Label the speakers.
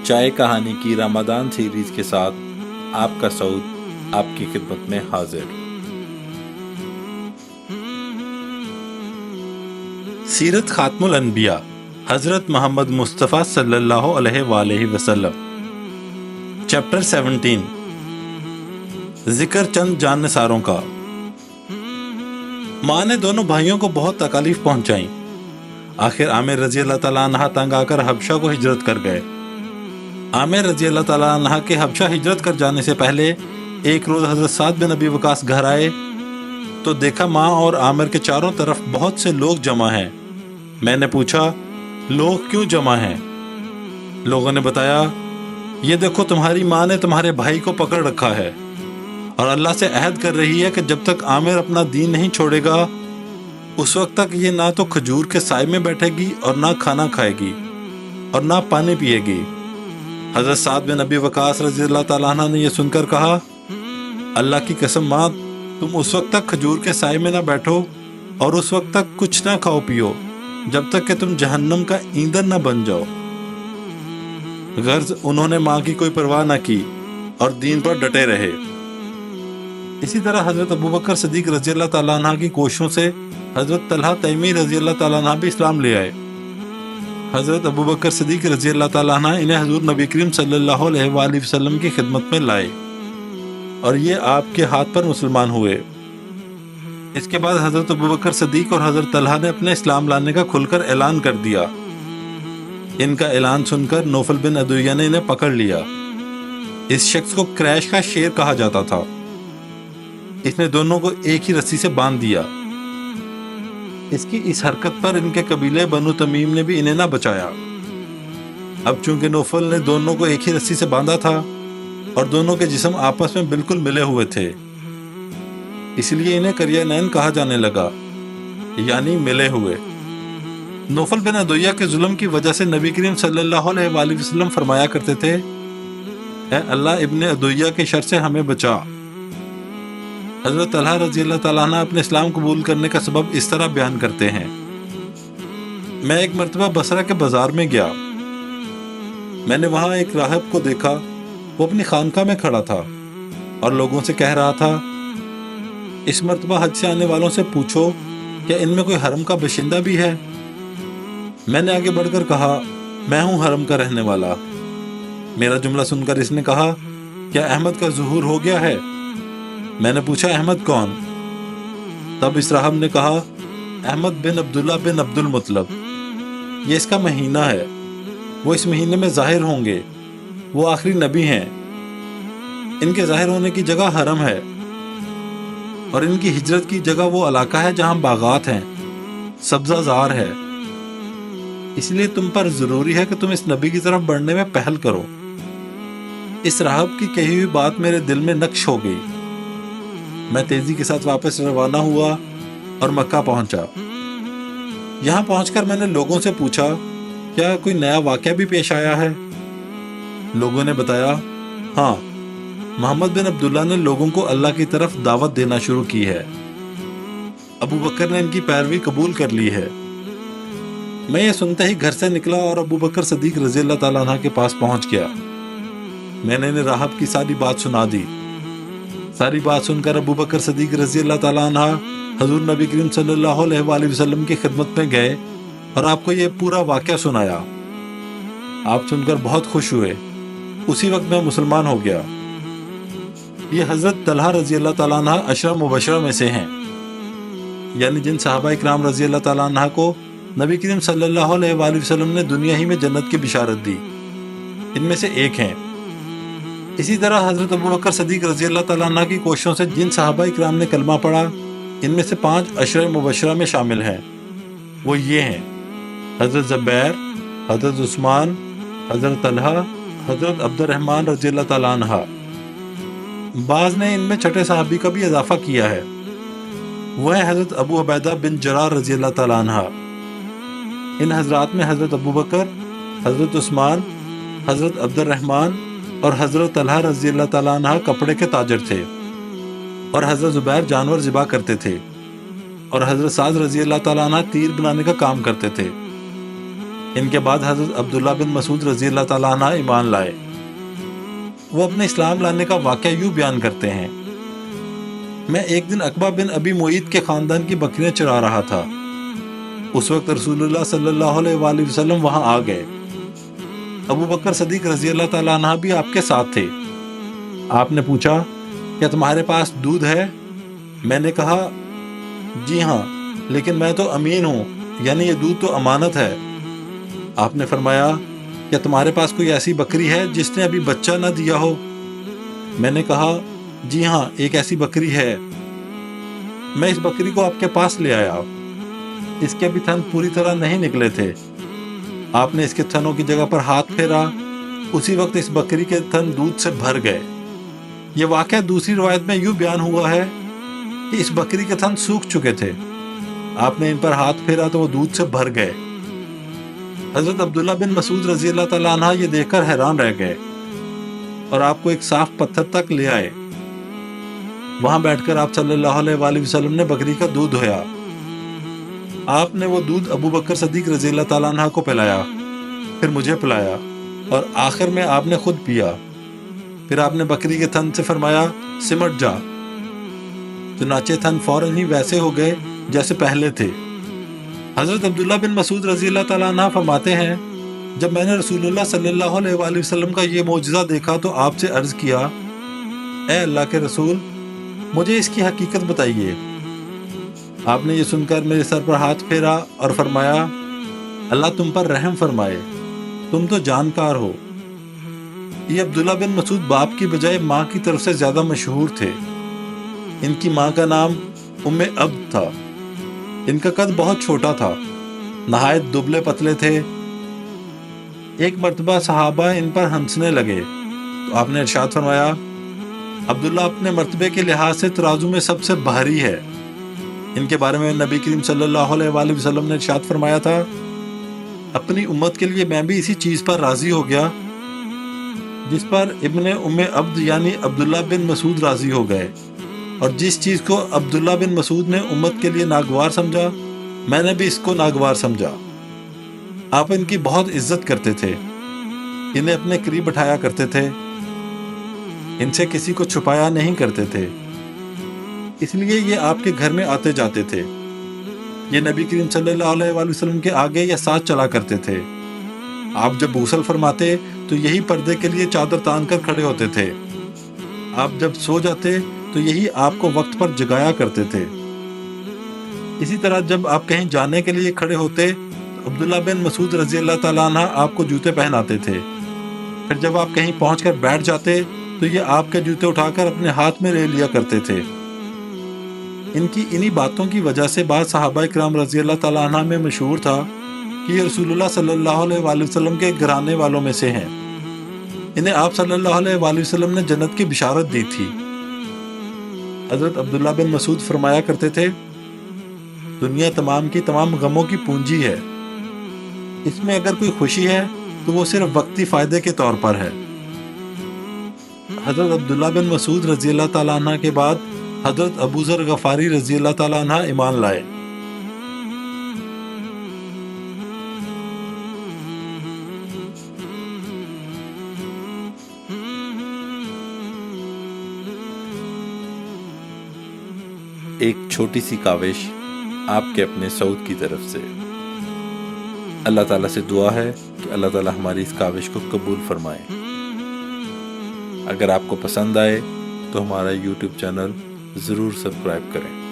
Speaker 1: چائے کہانی کی رمضان سیریز کے ساتھ آپ کا سعود آپ کی خدمت میں حاضر۔ سیرت خاتم الانبیاء حضرت محمد مصطفیٰ صلی اللہ علیہ وآلہ وسلم، چیپٹر 17، ذکر چند جاننثاروں کا۔ ماں نے دونوں بھائیوں کو بہت تکالیف پہنچائیں۔ آخر عامر رضی اللہ تعالیٰ عنہ تنگ آ کر حبشہ کو ہجرت کر گئے۔ عامر رضی اللہ تعالیٰ عنہ کے حبشہ ہجرت کر جانے سے پہلے ایک روز حضرت سعد بن ابی وقاص گھر آئے تو دیکھا ماں اور عامر کے چاروں طرف بہت سے لوگ جمع ہیں۔ میں نے پوچھا، لوگ کیوں جمع ہیں؟ لوگوں نے بتایا، یہ دیکھو تمہاری ماں نے تمہارے بھائی کو پکڑ رکھا ہے اور اللہ سے عہد کر رہی ہے کہ جب تک عامر اپنا دین نہیں چھوڑے گا اس وقت تک یہ نہ تو کھجور کے سائے میں بیٹھے گی اور نہ کھانا کھائے گی اور نہ پانی پیے گی۔ حضرت سعد بن ابی وقاص رضی اللہ تعالیٰ عنہ نے یہ سن کر کہا، اللہ کی قسم ماں، تم اس وقت تک کھجور کے سائے میں نہ بیٹھو اور اس وقت تک کچھ نہ کھاؤ پیو جب تک کہ تم جہنم کا ایندھن نہ بن جاؤ۔ غرض انہوں نے ماں کی کوئی پرواہ نہ کی اور دین پر ڈٹے رہے۔ اسی طرح حضرت ابوبکر صدیق رضی اللہ تعالیٰ عنہ کی کوششوں سے حضرت طلحہ تیمی رضی اللہ تعالیٰ عنہ بھی اسلام لے آئے۔ حضرت ابوبکر صدیق رضی اللہ تعالیٰ عنہ انہیں حضور نبی کریم صلی اللہ علیہ وآلہ وسلم کی خدمت میں لائے اور یہ آپ کے ہاتھ پر مسلمان ہوئے۔ اس کے بعد حضرت ابوبکر صدیق اور حضرت طلحہ نے اپنے اسلام لانے کا کھل کر اعلان کر دیا۔ ان کا اعلان سن کر نوفل بن عدویہ نے انہیں پکڑ لیا۔ اس شخص کو قریش کا شیر کہا جاتا تھا۔ اس نے دونوں کو ایک ہی رسی سے باندھ دیا۔ اس کی اس حرکت پر ان کے قبیلے بنو تمیم نے بھی انہیں نہ بچایا۔ اب چونکہ نوفل نے دونوں کو ایک ہی رسی سے باندھا تھا اور دونوں کے جسم آپس میں بالکل ملے ہوئے تھے، اس لیے انہیں قرینین کہا جانے لگا، یعنی ملے ہوئے۔ نوفل بن عدویہ کے ظلم کی وجہ سے نبی کریم صلی اللہ علیہ وآلہ وسلم فرمایا کرتے تھے، اے اللہ ابن عدویہ کے شر سے ہمیں بچا۔ حضرت طلحہ رضی اللہ تعالیٰ عنہ اپنے اسلام قبول کرنے کا سبب اس طرح بیان کرتے ہیں، میں ایک مرتبہ بصرہ کے بازار میں گیا۔ میں نے وہاں ایک راہب کو دیکھا، وہ اپنی خانقاہ میں کھڑا تھا اور لوگوں سے کہہ رہا تھا، اس مرتبہ حج سے آنے والوں سے پوچھو کیا ان میں کوئی حرم کا باشندہ بھی ہے؟ میں نے آگے بڑھ کر کہا، میں ہوں حرم کا رہنے والا۔ میرا جملہ سن کر اس نے کہا، کیا احمد کا ظہور ہو گیا ہے؟ میں نے پوچھا، احمد کون؟ تب اس راہب نے کہا، احمد بن عبداللہ بن عبد المطلب، یہ اس کا مہینہ ہے، وہ اس مہینے میں ظاہر ہوں گے، وہ آخری نبی ہیں، ان کے ظاہر ہونے کی جگہ حرم ہے اور ان کی ہجرت کی جگہ وہ علاقہ ہے جہاں باغات ہیں، سبزہ زار ہے، اس لیے تم پر ضروری ہے کہ تم اس نبی کی طرف بڑھنے میں پہل کرو۔ اس راہب کی کہی ہوئی بات میرے دل میں نقش ہو گئی۔ میں تیزی کے ساتھ واپس روانہ ہوا اور مکہ پہنچا۔ یہاں پہنچ کر میں نے لوگوں سے پوچھا، کیا کوئی نیا واقعہ بھی پیش آیا ہے؟ لوگوں نے بتایا، ہاں، محمد بن عبداللہ نے لوگوں کو اللہ کی طرف دعوت دینا شروع کی ہے، ابو بکر نے ان کی پیروی قبول کر لی ہے۔ میں یہ سنتے ہی گھر سے نکلا اور ابو بکر صدیق رضی اللہ تعالیٰ عنہ کے پاس پہنچ گیا۔ میں نے انہیں راہب کی ساری بات سنا دی۔ ساری بات سن کر ابو بکر صدیق رضی اللہ تعالیٰ عنہ حضور نبی کریم صلی اللہ علیہ وآلہ وسلم کی خدمت میں گئے اور آپ کو یہ پورا واقعہ سنایا۔ آپ سن کر بہت خوش ہوئے۔ اسی وقت میں مسلمان ہو گیا۔ یہ حضرت طلحہ رضی اللہ تعالیٰ عنہ عشرہ مبشرہ میں سے ہیں، یعنی جن صحابہ اکرام رضی اللہ تعالیٰ عنہ کو نبی کریم صلی اللہ علیہ وآلہ وسلم نے دنیا ہی میں جنت کی بشارت دی، ان میں سے ایک ہیں۔ اسی طرح حضرت ابوبکر صدیق رضی اللہ تعالیٰ عنہ کی کوششوں سے جن صحابہ اکرام نے کلمہ پڑھا، ان میں سے 5 عشرہ مبشرہ میں شامل ہیں۔ وہ یہ ہیں، حضرت زبیر، حضرت عثمان، حضرت طلحہ، حضرت عبد الرحمن رضی اللہ تعالیٰ عنہ۔ بعض نے ان میں چھٹے صحابی کا بھی اضافہ کیا ہے، وہ ہیں حضرت ابو عبیدہ بن جراح رضی اللہ تعالیٰ عنہ۔ ان حضرات میں حضرت ابوبکر، حضرت عثمان، حضرت عبد الرحمن اور حضرت طلحہ رضی اللہ تعالیٰ عنہ کپڑے کے تاجر تھے اور حضرت زبیر جانور ذبح کرتے تھے اور حضرت سعد رضی اللہ تعالیٰ عنہ تیر بنانے کا کام کرتے تھے۔ ان کے بعد حضرت عبداللہ بن مسعود رضی اللہ تعالیٰ عنہ ایمان لائے۔ وہ اپنے اسلام لانے کا واقعہ یوں بیان کرتے ہیں: میں ایک دن عقبہ بن ابی معیط کے خاندان کی بکریاں چرا رہا تھا۔ اس وقت رسول اللہ صلی اللہ علیہ وآلہ وسلم وہاں آ گئے۔ ابو بکر صدیق رضی اللہ تعالیٰ عنہ بھی آپ کے ساتھ تھے۔ آپ نے پوچھا، کیا تمہارے پاس دودھ ہے؟ میں نے کہا، جی ہاں، لیکن میں تو امین ہوں، یعنی یہ دودھ تو امانت ہے۔ آپ نے فرمایا، کیا تمہارے پاس کوئی ایسی بکری ہے جس نے ابھی بچہ نہ دیا ہو؟ میں نے کہا، جی ہاں، ایک ایسی بکری ہے۔ میں اس بکری کو آپ کے پاس لے آیا۔ اس کے بھی تھن پوری طرح نہیں نکلے تھے۔ آپ نے اس کے تھنوں کی جگہ پر ہاتھ پھیرا، اسی وقت اس بکری کے تھن دودھ سے بھر گئے۔ یہ واقعہ دوسری روایت میں یوں بیان ہوا ہے کہ اس بکری کے تھن سوکھ چکے تھے۔ آپ نے ان پر ہاتھ پھیرا تو وہ دودھ سے بھر گئے۔ حضرت عبداللہ بن مسعود رضی اللہ تعالیٰ عنہ یہ دیکھ کر حیران رہ گئے اور آپ کو ایک صاف پتھر تک لے آئے۔ وہاں بیٹھ کر آپ صلی اللہ علیہ وآلہ وسلم نے بکری کا دودھ دھویا۔ آپ نے وہ دودھ ابو بکر صدیق رضی اللہ تعالیٰ عنہ کو پلایا، پھر مجھے پلایا، اور آخر میں آپ نے خود پیا۔ پھر آپ نے بکری کے تھن سے فرمایا، سمٹ جا۔ چنانچہ تھن فوراً ہی ویسے ہو گئے جیسے پہلے تھے۔ حضرت عبداللہ بن مسعود رضی اللہ تعالیٰ عنہ فرماتے ہیں، جب میں نے رسول اللہ صلی اللہ علیہ وآلہ وسلم کا یہ معجزہ دیکھا تو آپ سے عرض کیا، اے اللہ کے رسول، مجھے اس کی حقیقت بتائیے۔ آپ نے یہ سن کر میرے سر پر ہاتھ پھیرا اور فرمایا، اللہ تم پر رحم فرمائے، تم تو جانکار ہو۔ یہ عبداللہ بن مسعود باپ کی بجائے ماں کی طرف سے زیادہ مشہور تھے۔ ان کی ماں کا نام ام عبد تھا۔ ان کا قد بہت چھوٹا تھا، نہایت دبلے پتلے تھے۔ ایک مرتبہ صحابہ ان پر ہنسنے لگے تو آپ نے ارشاد فرمایا، عبداللہ اپنے مرتبے کے لحاظ سے ترازو میں سب سے بھاری ہے۔ ان کے بارے میں نبی کریم صلی اللہ علیہ وآلہ وسلم نے ارشاد فرمایا تھا، اپنی امت کے لیے میں بھی اسی چیز پر راضی ہو گیا جس پر ابن ام عبد یعنی عبداللہ بن مسعود راضی ہو گئے، اور جس چیز کو عبداللہ بن مسعود نے امت کے لیے ناگوار سمجھا، میں نے بھی اس کو ناگوار سمجھا۔ آپ ان کی بہت عزت کرتے تھے، انہیں اپنے قریب بٹھایا کرتے تھے، ان سے کسی کو چھپایا نہیں کرتے تھے، اس لیے یہ آپ کے گھر میں آتے جاتے تھے۔ یہ نبی کریم صلی اللہ علیہ وآلہ وسلم کے آگے یا ساتھ چلا کرتے تھے۔ آپ جب غسل فرماتے تو یہی پردے کے لیے چادر تان کر کھڑے ہوتے تھے۔ آپ جب سو جاتے تو یہی آپ کو وقت پر جگایا کرتے تھے۔ اسی طرح جب آپ کہیں جانے کے لیے کھڑے ہوتے تو عبداللہ بن مسعود رضی اللہ تعالیٰ عنہ آپ کو جوتے پہناتے تھے۔ پھر جب آپ کہیں پہنچ کر بیٹھ جاتے تو یہ آپ کے جوتے اٹھا کر اپنے ہاتھ میں لے لیا کرتے تھے۔ ان کی انہی باتوں کی وجہ سے بعض صحابہ کرام رضی اللہ تعالیٰ عنہ میں مشہور تھا کہ یہ رسول اللہ صلی اللہ علیہ وآلہ وسلم کے گھرانے والوں میں سے ہیں۔ انہیں آپ صلی اللہ علیہ وآلہ وسلم نے جنت کی بشارت دی تھی۔ حضرت عبداللہ بن مسعود فرمایا کرتے تھے، دنیا تمام کی تمام غموں کی پونجی ہے، اس میں اگر کوئی خوشی ہے تو وہ صرف وقتی فائدے کے طور پر ہے۔ حضرت عبداللہ بن مسعود رضی اللہ تعالیٰ عنہ کے بعد حضرت ابو ذر غفاری رضی اللہ تعالیٰ عنہ ایمان لائے۔
Speaker 2: ایک چھوٹی سی کاوش آپ کے اپنے سعود کی طرف سے۔ اللہ تعالیٰ سے دعا ہے کہ اللہ تعالیٰ ہماری اس کاوش کو قبول فرمائے۔ اگر آپ کو پسند آئے تو ہمارا YouTube چینل ضرور سبسکرائب کریں۔